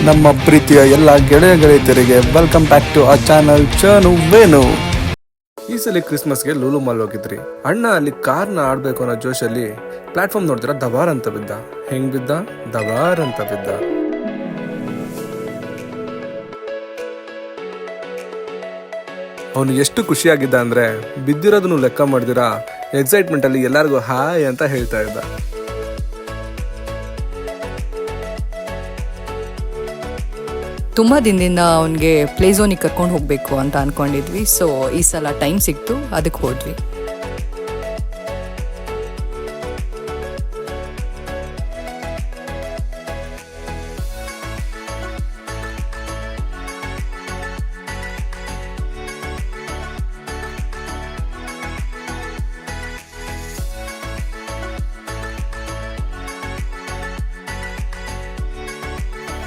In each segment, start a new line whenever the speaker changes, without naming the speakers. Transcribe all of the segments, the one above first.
ನಮ್ಮ ಪ್ರೀತಿಯ ಎಲ್ಲ ಗೆಳೆಯ ಗೆಳೆಯರಿಗೆ ವೆಲ್ಕಮ್ ಬ್ಯಾಕ್ ಟು ಆ ಚಾನಲ್ ಚನು ವೇಣು. ಈ ಸಲ ಕ್ರಿಸ್ಮಸ್ಗೆ ಲೂಲು ಮಾಲ್ ಹೋಗಿದ್ರಿ. ಅಣ್ಣ ಅಲ್ಲಿ ಕಾರ್ನ ಆಡ್ಬೇಕು ಅನ್ನೋ ಜೋಶಲ್ಲಿ ಪ್ಲಾಟ್ಫಾರ್ಮ್ ನೋಡಿದ್ರೆ ದಬಾರ್ ಅಂತ ಬಿದ್ದ. ಹೆಂಗ್ ಬಿದ್ದ? ದಬಾರ್ ಅಂತ ಬಿದ್ದ. ಅವನು ಎಷ್ಟು ಖುಷಿಯಾಗಿದ್ದ ಅಂದ್ರೆ ಬಿದ್ದಿರೋದನ್ನು ಲೆಕ್ಕ ಮಾಡಿದಿರಾ ಎಕ್ಸೈಟ್ಮೆಂಟ್ ಅಲ್ಲಿ ಎಲ್ಲರಿಗೂ ಹಾಯ್ ಅಂತ ಹೇಳ್ತಾ ಇದ್ದ.
ತುಂಬ ದಿನದಿಂದ ಅವನಿಗೆ ಪ್ಲೇ ಝೋನಿಗೆ ಕರ್ಕೊಂಡು ಹೋಗಬೇಕು ಅಂತ ಅಂದ್ಕೊಂಡಿದ್ವಿ. ಸೊ ಈ ಸಲ ಟೈಮ್ ಸಿಕ್ತು, ಅದಕ್ಕೆ ಹೋದ್ವಿ.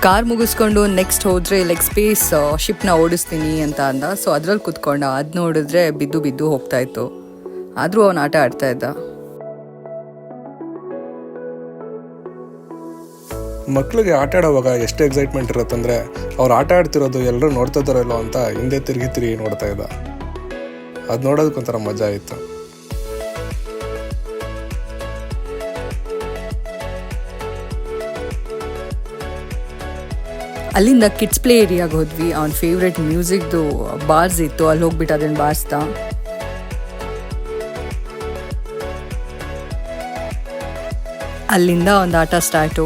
ಕಾರ್ ಮುಗಿಸ್ಕೊಂಡು ನೆಕ್ಸ್ಟ್ ಹೋದರೆ ಲೈಕ್ ಸ್ಪೇಸ್ ಶಿಪ್ನ ಓಡಿಸ್ತೀನಿ ಅಂತ ಅಂದ. ಸೊ ಅದ್ರಲ್ಲಿ ಕುತ್ಕೊಂಡ. ಅದು ನೋಡಿದ್ರೆ ಬಿದ್ದು ಬಿದ್ದು ಹೋಗ್ತಾ ಇತ್ತು. ಆದರೂ ಅವನು ಆಟ ಆಡ್ತಾ ಇದ್ದ.
ಮಕ್ಳಿಗೆ ಆಟ ಆಡೋವಾಗ ಎಷ್ಟು ಎಕ್ಸೈಟ್ಮೆಂಟ್ ಇರುತ್ತಂದ್ರೆ ಅವ್ರು ಆಟ ಆಡ್ತಿರೋದು ಎಲ್ಲರೂ ನೋಡ್ತಾ ಇದ್ದಾರಲ್ಲೋ ಅಂತ ಹಿಂದೆ ತಿರುಗಿ ನೋಡ್ತಾ ಇದ್ದ. ಅದು ನೋಡೋದಕ್ಕೊಂಥರ ಮಜಾ ಇತ್ತು.
ಅಲ್ಲಿಂದ ಕಿಡ್ಸ್ ಪ್ಲೇ ಏರಿಯಾಗೆ ಹೋದ್ವಿ. ಅವನ ಫೇವ್ರೆಟ್ ಮ್ಯೂಸಿಕ್ದು ಬಾರ್ಸ್ ಇತ್ತು, ಅಲ್ಲಿ ಹೋಗ್ಬಿಟ್ಟು ಅದನ್ನು ಬಾರಿಸ್ದ. ಅಲ್ಲಿಂದ ಒಂದು ಆಟ ಸ್ಟಾರ್ಟು.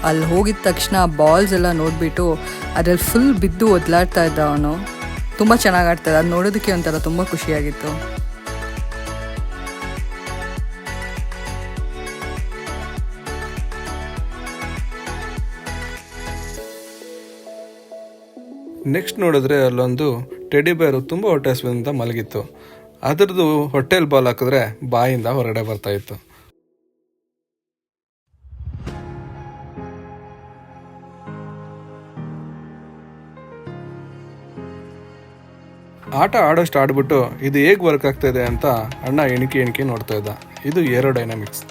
ಅಲ್ಲಿ ಹೋಗಿದ ತಕ್ಷಣ ಬಾಲ್ಸ್ ಎಲ್ಲ ನೋಡಿಬಿಟ್ಟು ಅದ್ರಲ್ಲಿ ಫುಲ್ ಬಿದ್ದು ಒದ್ಲಾಡ್ತಾ ಇದ್ದ ಅವನು. ತುಂಬ ಚೆನ್ನಾಗಿ ಆಡ್ತಾ ಇದ್ದ. ಅದು ನೋಡೋದಕ್ಕೆ ಒಂಥರ ತುಂಬ ಖುಷಿಯಾಗಿತ್ತು.
ನೆಕ್ಸ್ಟ್ ನೋಡಿದ್ರೆ ಅಲ್ಲೊಂದು ಟೆಡಿ ಬೇರು ತುಂಬ ಹೊಟ್ಟೆ ಹಸಿವಿನಿಂದ ಮಲಗಿತ್ತು. ಅದರದ್ದು ಹೊಟ್ಟೆಲ್ ಬಾಲ್ ಹಾಕಿದ್ರೆ ಬಾಯಿಂದ ಹೊರಗಡೆ ಬರ್ತಾ ಇತ್ತು. ಆಟ ಆಡೋಷ್ಟು ಆಡ್ಬಿಟ್ಟು ಇದು ಹೇಗೆ ವರ್ಕ್ ಆಗ್ತಾಯಿದೆ ಅಂತ ಅಣ್ಣ ಎಣಿಕೆ ನೋಡ್ತಾ ಇದ್ದ. ಇದು ಏರೋಡೈನಾಮಿಕ್ಸ್.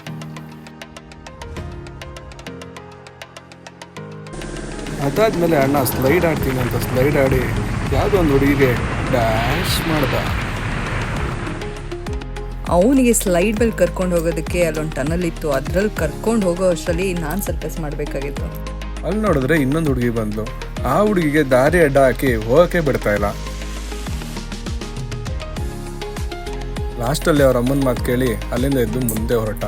ಅದಾದ್ಮೇಲೆ ಅಣ್ಣ ಸ್ಲೈಡ್ ಆಡ್ತೀನಿ ಅಂತ ಸ್ಲೈಡ್ ಆಡಿ ಯಾವುದೋ ಒಂದು ಹುಡುಗಿಗೆ ಡ್ಯಾಶ್ ಮಾಡ್ದ.
ಅವನಿಗೆ ಸ್ಲೈಡ್ ಮೇಲೆ ಕರ್ಕೊಂಡು ಹೋಗೋದಕ್ಕೆ ಅಲ್ಲೊಂದು ಟನಲ್ ಇತ್ತು. ಅದ್ರಲ್ಲಿ ಕರ್ಕೊಂಡು ಹೋಗೋ ಅಷ್ಟರಲ್ಲಿ ನಾನು ಸರ್ಕಸ್ ಮಾಡಬೇಕಾಗಿತ್ತು.
ಅಲ್ಲಿ ನೋಡಿದ್ರೆ ಇನ್ನೊಂದು ಹುಡುಗಿ ಬಂದ್ಲು. ಆ ಹುಡುಗಿಗೆ ದಾರಿ ಅಡ್ಡ ಹಾಕಿ ಹೋಗೋಕೆ ಬಿಡ್ತಾ ಇಲ್ಲ. ಲಾಸ್ಟಲ್ಲಿ ಅವ್ರ ಅಮ್ಮನ ಮಾತು ಕೇಳಿ ಅಲ್ಲಿಂದ ಎದ್ದು ಮುಂದೆ ಹೊರಟ.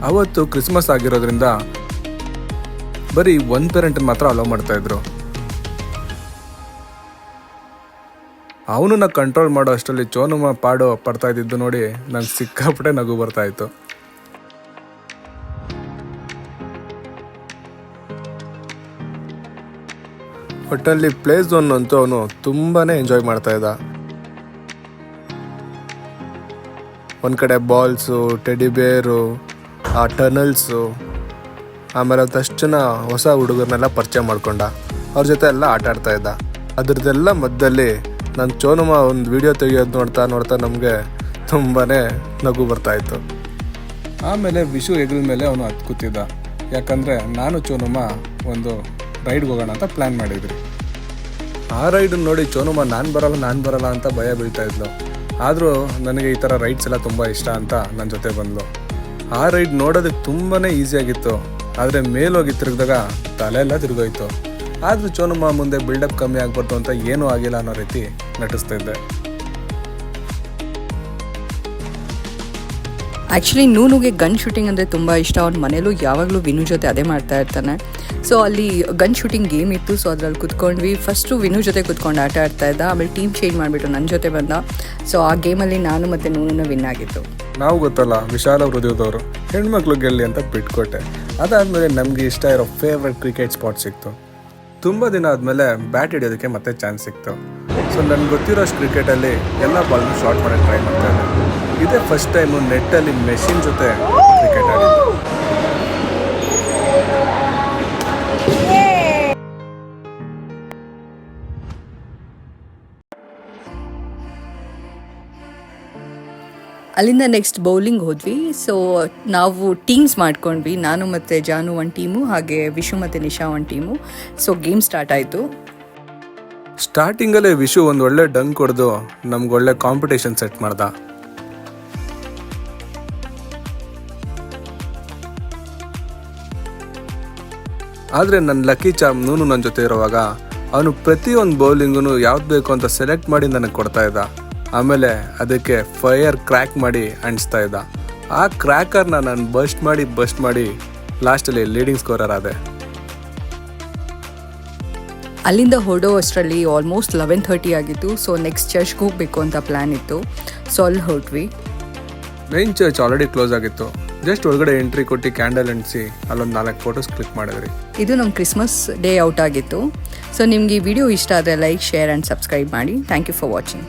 ಅವತ್ತು ಕ್ರಿಸ್ಮಸ್ ಆಗಿರೋದ್ರಿಂದ ಬರೀ ಒಂದು ಪೇರೆಂಟ್ ಮಾತ್ರ ಅಲೋ ಮಾಡ್ತಾ ಇದ್ರು. ಅವನನ್ನ ಕಂಟ್ರೋಲ್ ಮಾಡೋ ಅಷ್ಟರಲ್ಲಿ ಚೋನುಮ ಪಾಡು ಪಡ್ತಾ ಇದ್ದಿದ್ದು ನೋಡಿ ನಂಗೆ ಸಿಕ್ಕಾಪಟ್ಟೆ ನಗು ಬರ್ತಾ ಇತ್ತು. ಒಟ್ಟಲ್ಲಿ ಪ್ಲೇ ಝೋನ್ ಅಂತೂ ಅವನು ತುಂಬಾನೇ ಎಂಜಾಯ್ ಮಾಡ್ತಾ ಇದ್ದ. ಒಂದು ಕಡೆ ಬಾಲ್ಸು, ಟೆಡಿ ಬೇರು, ಆ ಟನಲ್ಸು, ಆಮೇಲೆ ಒಂದಷ್ಟು ಜನ ಹೊಸ ಹುಡುಗರನ್ನೆಲ್ಲ ಪರಿಚಯ ಮಾಡ್ಕೊಂಡ. ಅವ್ರ ಜೊತೆ ಎಲ್ಲ ಆಟ ಆಡ್ತಾ ಇದ್ದ. ಅದ್ರದ್ದೆಲ್ಲ ಮಧ್ಯದಲ್ಲಿ ನಾನು ಚೋನುಮ ಒಂದು ವಿಡಿಯೋ ತೆಗಿಯೋದು ನೋಡ್ತಾ ನಮಗೆ ತುಂಬಾ ನಗು ಬರ್ತಾಯಿತ್ತು. ಆಮೇಲೆ ವಿಶು ಹೆಗಲ ಮೇಲೆ ಅವನು ಹತ್ತು ಕೂತಿದ್ದ. ಯಾಕಂದರೆ ನಾನು ಚೋನುಮ ಒಂದು ರೈಡ್ಗೆ ಹೋಗೋಣ ಅಂತ ಪ್ಲ್ಯಾನ್ ಮಾಡಿದ್ರಿ. ಆ ರೈಡನ್ನು ನೋಡಿ ಚೋನುಮ ನಾನು ಬರಲ್ಲ ಅಂತ ಭಯ ಬೀಳ್ತಾ ಇದ್ಲು. ಆದರೂ ನನಗೆ ಈ ಥರ ರೈಡ್ಸ್ ಎಲ್ಲ ತುಂಬ ಇಷ್ಟ ಅಂತ ನನ್ನ ಜೊತೆ ಬಂದಳು. ಆ ರೈಡ್ ನೋಡೋದಕ್ಕೆ ತುಂಬಾ ಈಸಿಯಾಗಿತ್ತು. ಆದರೆ ಮೇಲೋಗಿ ತಿರುಗಿದಾಗ ತಲೆ ಎಲ್ಲ ತಿರುಗೋಯ್ತು. ಆದರೂ ಚೋನುಮ ಮುಂದೆ ಬಿಲ್ಡಪ್ ಕಮ್ಮಿ ಆಗ್ಬಾರ್ದು ಅಂತ ಏನೂ ಆಗಿಲ್ಲ ಅನ್ನೋ ರೀತಿ ನಟಿಸ್ತಾ ಇದ್ದೆ.
ಆ್ಯಕ್ಚುಲಿ ನೂನುಗೆ ಗನ್ ಶೂಟಿಂಗ್ ಅಂದರೆ ತುಂಬ ಇಷ್ಟ. ಅವ್ನ ಮನೇಲೂ ಯಾವಾಗಲೂ ವಿನು ಜೊತೆ ಅದೇ ಮಾಡ್ತಾ ಇರ್ತಾನೆ. ಸೊ ಅಲ್ಲಿ ಗನ್ ಶೂಟಿಂಗ್ ಗೇಮ್ ಇತ್ತು. ಸೊ ಅದ್ರಲ್ಲಿ ಕುತ್ಕೊಂಡ್ವಿ. ಫಸ್ಟು ವಿನು ಜೊತೆ ಕುತ್ಕೊಂಡು ಆಟ ಆಡ್ತಾ ಇದ್ದ. ಆಮೇಲೆ ಟೀಮ್ ಚೇಂಜ್ ಮಾಡಿಬಿಟ್ಟು ನನ್ನ ಜೊತೆ ಬಂದ. ಸೊ ಆ ಗೇಮಲ್ಲಿ ನಾನು ಮತ್ತು ನೂನನ್ನು ವಿನ್ ಆಗಿತ್ತು.
ನಾವು ಗೊತ್ತಲ್ಲ ವಿಶಾಲ ಹೃದಯದವರು, ಹೆಣ್ಮಕ್ಳು ಗೆಲ್ಲಿ ಅಂತ ಬಿಟ್ಕೊಟ್ಟೆ. ಅದಾದಮೇಲೆ ನಮಗೆ ಇಷ್ಟ ಇರೋ ಫೇವ್ರೆಟ್ ಕ್ರಿಕೆಟ್ ಸ್ಪಾಟ್ ಸಿಕ್ತು. ತುಂಬ ದಿನ ಆದಮೇಲೆ ಬ್ಯಾಟ್ ಹಿಡಿಯೋದಕ್ಕೆ ಮತ್ತೆ ಚಾನ್ಸ್ ಸಿಕ್ತು. ಸೊ ನನಗೆ ಗೊತ್ತಿರೋಷ್ಟು ಕ್ರಿಕೆಟಲ್ಲಿ ಎಲ್ಲ ಬಾಲ್ನು ಶಾರ್ಟ್ ಮಾಡೋಕ್ಕೆ ಟ್ರೈ ಮಾಡ್ತಾ ಇದ್ದೆ. ಇದೇ ಫಸ್ಟ್ ಟೈಮು ನೆಟ್ಟಲ್ಲಿ ಮೆಷಿನ್ ಜೊತೆ ಕ್ರಿಕೆಟ್ ಆಡಿದ್ದು.
ಅಲ್ಲಿಂದ ನೆಕ್ಸ್ಟ್ ಬೌಲಿಂಗ್ ಹೋದ್ವಿ. ಸೊ ನಾವು ಟೀಮ್ಸ್ ಮಾಡ್ಕೊಂಡ್ವಿ, ನಾನು ಮತ್ತು ಜಾನು ಒಂದು ಟೀಮು, ಹಾಗೆ ವಿಶು ಮತ್ತು ನಿಶಾ ಒಂದು ಟೀಮು. ಸೊ ಗೇಮ್ ಸ್ಟಾರ್ಟ್ ಆಯಿತು.
ಸ್ಟಾರ್ಟಿಂಗಲ್ಲೇ ವಿಶು ಒಂದು ಒಳ್ಳೆ ಡಂಕ್ ಹೊಡೆದು ನಮ್ಗೆ ಒಳ್ಳೆ ಕಾಂಪಿಟೇಷನ್ ಸೆಟ್ ಮಾಡ್ದ. ಆದರೆ ನನ್ನ ಲಕ್ಕಿ ಚಾಮ್ ನೂನು ನನ್ನ ಜೊತೆ ಇರುವಾಗ ಅವನು ಪ್ರತಿಯೊಂದು ಬೌಲಿಂಗೂ ಯಾವ್ದು ಬೇಕು ಅಂತ ಸೆಲೆಕ್ಟ್ ಮಾಡಿ ನನಗೆ ಕೊಡ್ತಾ ಇದ್ದ. ಆಮೇಲೆ ಅದಕ್ಕೆ ಫೈರ್ ಕ್ರ್ಯಾಕ್ ಮಾಡಿ ಅಂಟಿಸ್ತಾ ಇದ್ದ. ಆ ಕ್ರ್ಯಾಕರ್ನ ನಾನು ಬಸ್ಟ್ ಮಾಡಿ ಲಾಸ್ಟಲ್ಲಿ ಲೀಡಿಂಗ್ ಸ್ಕೋರರ್ ಆದೆ.
ಅಲ್ಲಿಂದ ಹೊರಡೋ ಅಷ್ಟರಲ್ಲಿ ಆಲ್ಮೋಸ್ಟ್ 11:30 ಆಗಿತ್ತು. ಸೊ ನೆಕ್ಸ್ಟ್ ಚರ್ಚ್ಗೆ ಹೋಗಬೇಕು ಅಂತ ಪ್ಲ್ಯಾನ್ ಇತ್ತು. ಸೊ ಅಲ್ಲಿ ಹೊರಟ್ವಿ.
ಮೇನ್ ಚರ್ಚ್ ಆಲ್ರೆಡಿ ಕ್ಲೋಸ್ ಆಗಿತ್ತು. ಜಸ್ಟ್ ಒಳಗಡೆ ಎಂಟ್ರಿ ಕೊಟ್ಟು ಕ್ಯಾಂಡಲ್ ಅಂಟಿಸಿ ಅಲ್ಲೊಂದು 4 ಫೋಟೋಸ್ ಕ್ಲಿಕ್ ಮಾಡಿದ್ರಿ.
ಇದು ನಮ್ಮ ಕ್ರಿಸ್ಮಸ್ ಡೇ ಔಟ್ ಆಗಿತ್ತು. ಸೊ ನಿಮಗೆ ಈ ವಿಡಿಯೋ ಇಷ್ಟ ಆದರೆ ಲೈಕ್, ಶೇರ್ ಆ್ಯಂಡ್ ಸಬ್ಸ್ಕ್ರೈಬ್ ಮಾಡಿ. Thank you for watching.